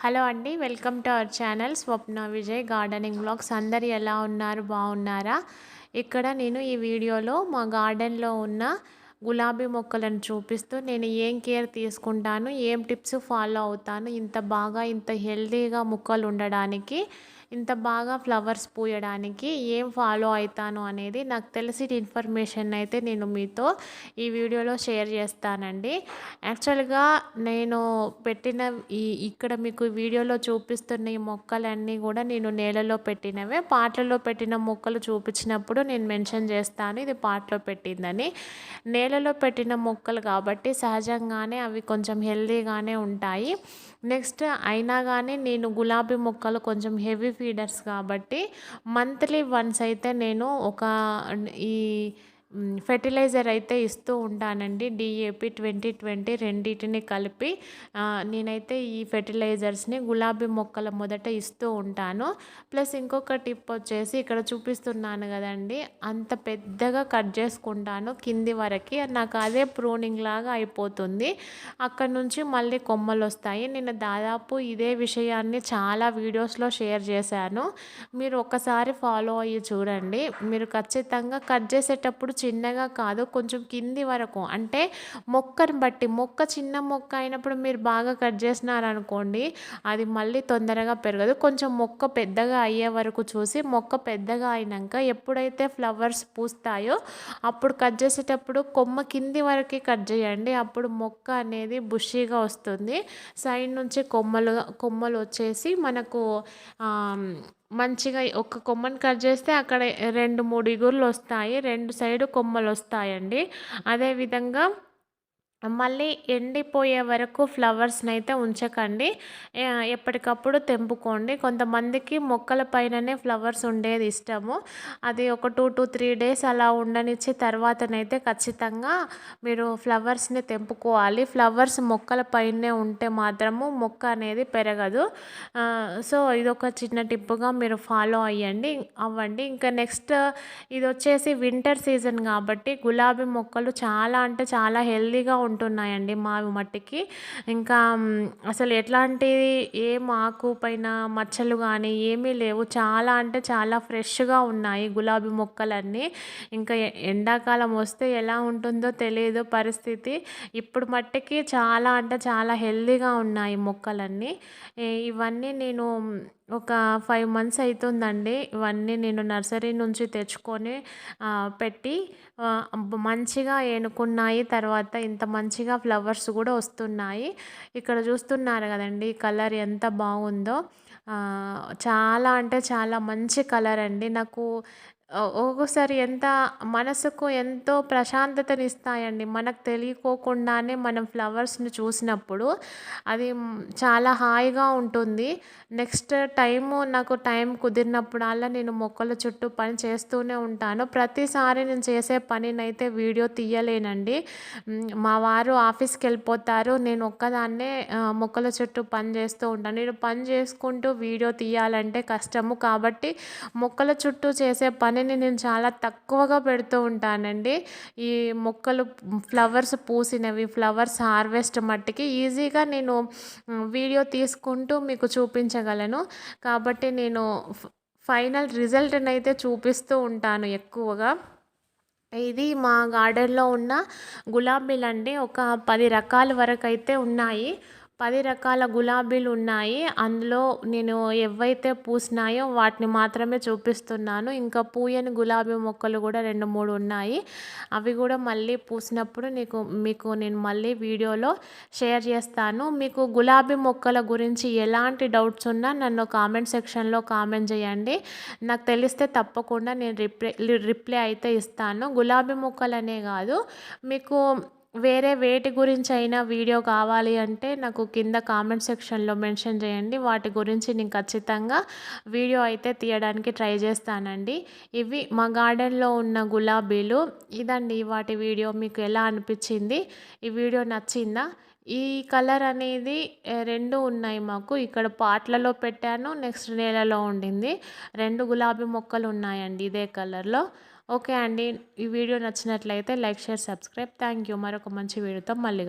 Hello అండి, welcome to our channel Swapna Vijay gardening vlogs. అందరు ఎలా ఉన్నారు, బాగున్నారా? ఇక్కడ నేను ఈ వీడియోలో మా గార్డెన్లో ఉన్న గులాబీ మొక్కలను చూపిస్తూ నేను ఏం కేర్ తీసుకుంటాను, ఏం టిప్స్ ఫాలో అవుతాను, ఇంత హెల్తీగా మొక్కలు ఉండడానికి, ఇంత బాగా ఫ్లవర్స్ పూయడానికి ఏం ఫాలో అవుతాను అనేది నాకు తెలిసిన ఇన్ఫర్మేషన్ అయితే నేను మీతో ఈ వీడియోలో షేర్ చేస్తానండి. యాక్చువల్గా నేను పెట్టిన ఇక్కడ మీకు వీడియోలో చూపిస్తున్న ఈ మొక్కలన్నీ కూడా నేను నేలలో పెట్టినవే. పాట్లలో పెట్టిన మొక్కలు చూపించినప్పుడు నేను మెన్షన్ చేస్తాను ఇది పాట్లో పెట్టిందని. నేలలో పెట్టిన మొక్కలు కాబట్టి సహజంగానే అవి కొంచెం హెల్తీగానే ఉంటాయి. నెక్స్ట్ అయినా కానీ నేను గులాబీ మొక్కలు కొంచెం హెవీ ఫీడర్స్ కాబట్టి మంత్లీ వన్స్ అయితే నేను ఈ ఫెర్టిలైజర్ అయితే ఇస్తూ ఉంటానండి. DAP 2020 రెండింటిని కలిపి నేనైతే ఈ ఫెర్టిలైజర్స్ని గులాబీ మొక్కల మొదట ఇస్తూ ఉంటాను. ప్లస్ ఇంకొక టిప్ వచ్చేసి ఇక్కడ చూపిస్తున్నాను కదండి, అంత పెద్దగా కట్ చేసుకుంటాను కింది వరకు. నాకు అదే ప్రూనింగ్ లాగా అయిపోతుంది. అక్కడ నుంచి మళ్ళీ కొమ్మలు వస్తాయి. నేను దాదాపు ఇదే విషయాన్ని చాలా వీడియోస్లో షేర్ చేశాను. మీరు ఒకసారి ఫాలో అయ్యి చూడండి. మీరు ఖచ్చితంగా కట్ చేసేటప్పుడు చిన్నగా కాదు, కొంచెం కింది వరకు, అంటే మొక్కను బట్టి. చిన్న మొక్క అయినప్పుడు మీరు బాగా కట్ చేసినారనుకోండి, అది మళ్ళీ తొందరగా పెరగదు. కొంచెం మొక్క పెద్దగా అయ్యే వరకు చూసి, మొక్క పెద్దగా అయినాక ఎప్పుడైతే ఫ్లవర్స్ పూస్తాయో అప్పుడు కట్ చేసేటప్పుడు కొమ్మ కింది వరకు కట్ చేయండి. అప్పుడు మొక్క అనేది బుషీగా వస్తుంది. సైడ్ నుంచి కొమ్మలు వచ్చేసి మనకు మంచిగా ఒక కొమ్మని కట్ చేస్తే అక్కడ 2-3 ఇగుర్లు వస్తాయి, 2 సైడు కొమ్మలు వస్తాయండి. అదేవిధంగా మళ్ళీ ఎండిపోయే వరకు ఫ్లవర్స్ని అయితే ఉంచకండి, ఎప్పటికప్పుడు తెంపుకోండి. కొంతమందికి మొక్కల పైననే ఫ్లవర్స్ ఉండేది ఇష్టము. అది ఒక 2-3 డేస్ అలా ఉండనిచ్చి తర్వాతనైతే ఖచ్చితంగా మీరు ఫ్లవర్స్ని తెంపుకోవాలి. ఫ్లవర్స్ మొక్కల పైనే ఉంటే మాత్రము మొక్క అనేది పెరగదు. సో ఇదొక చిన్న టిప్పుగా మీరు ఫాలో అవ్వండి. ఇంకా నెక్స్ట్ ఇది వచ్చేసి వింటర్ సీజన్ కాబట్టి గులాబీ మొక్కలు చాలా అంటే చాలా హెల్తీగా ఉంటున్నాయండి మావి మట్టికి. ఇంకా అసలు ఎట్లాంటి ఆకు పైన మచ్చలు కానీ ఏమీ లేవు. చాలా అంటే చాలా ఫ్రెష్గా ఉన్నాయి గులాబీ మొక్కలన్నీ. ఇంకా ఎండాకాలం వస్తే ఎలా ఉంటుందో తెలియదు పరిస్థితి. ఇప్పుడు మట్టికి చాలా అంటే చాలా హెల్తీగా ఉన్నాయి మొక్కలన్నీ. ఇవన్నీ నేను ఒక 5 మంత్స్ అవుతుందండి. ఇవన్నీ నేను నర్సరీ నుంచి తెచ్చుకొని పెట్టి మంచిగా ఏనుకున్నాయి. తర్వాత ఇంత మంచిగా ఫ్లవర్స్ కూడా వస్తున్నాయి. ఇక్కడ చూస్తున్నారు కదండి కలర్ ఎంత బాగుందో. చాలా అంటే చాలా మంచి కలర్ అండి. నాకు ఒక్కొక్కసారి మనసుకు ఎంతో ప్రశాంతతనిస్తాయండి. మనకు తెలియకోకుండానే మనం ఫ్లవర్స్ని చూసినప్పుడు అది చాలా హాయిగా ఉంటుంది. నెక్స్ట్ నాకు టైం కుదిరినప్పుడల్లా నేను మొక్కల చుట్టూ పని చేస్తూనే ఉంటాను. ప్రతిసారి నేను చేసే పనినైతే వీడియో తీయలేనండి. మా వారు ఆఫీస్కి వెళ్ళిపోతారు, నేను ఒక్కదాన్నే మొక్కల చుట్టూ పని చేస్తూ ఉంటాను. నేను పని చేసుకుంటూ వీడియో తీయాలంటే కష్టము కాబట్టి మొక్కల చుట్టూ చేసే పనిని నేను చాలా తక్కువగా పెడుతూ ఉంటానండి. ఈ మొక్కలు ఫ్లవర్స్ పూసినవి, ఫ్లవర్స్ హార్వెస్ట్ మట్టికి ఈజీగా నేను వీడియో తీసుకుంటూ మీకు చూపించగలను. కాబట్టి నేను ఫైనల్ రిజల్ట్ని అయితే చూపిస్తూ ఉంటాను ఎక్కువగా. ఇది మా గార్డెన్లో ఉన్న గులాబీలండి. ఒక 10 రకాల వరకు అయితే ఉన్నాయి. 10 రకాల గులాబీలు ఉన్నాయి. అందులో నేను ఏవైతే పూసినాయో వాటిని మాత్రమే చూపిస్తున్నాను. ఇంకా పూయని గులాబీ మొక్కలు కూడా 2-3 ఉన్నాయి. అవి కూడా మళ్ళీ పూసినప్పుడు మీకు నేను మళ్ళీ వీడియోలో షేర్ చేస్తాను. మీకు గులాబీ మొక్కల గురించి ఎలాంటి డౌట్స్ ఉన్నా నన్ను కామెంట్ సెక్షన్లో కామెంట్ చేయండి. నాకు తెలిస్తే తప్పకుండా నేను రిప్లై అయితే ఇస్తాను. గులాబీ మొక్కలనే కాదు, మీకు వేరే వేటి గురించి అయినా వీడియో కావాలి అంటే నాకు కింద కామెంట్ సెక్షన్లో మెన్షన్ చేయండి. వాటి గురించి నేను ఖచ్చితంగా వీడియో అయితే తీయడానికి ట్రై చేస్తానండి. ఇవి మా గార్డెన్లో ఉన్న గులాబీలు. ఇదండి వాటి వీడియో. మీకు ఎలా అనిపించింది? ఈ వీడియో నచ్చిందా? ఈ కలర్ అనేది 2 ఉన్నాయి మాకు. ఇక్కడ పాట్లలో పెట్టాను, నెక్స్ట్ నేలలో ఉండింది. 2 గులాబీ మొక్కలు ఉన్నాయండి ఇదే కలర్లో. ఓకే అండి, ఈ వీడియో నచ్చినట్లయితే like, share, subscribe. Thank you. మరొక మంచి వీడియోతో మళ్ళీ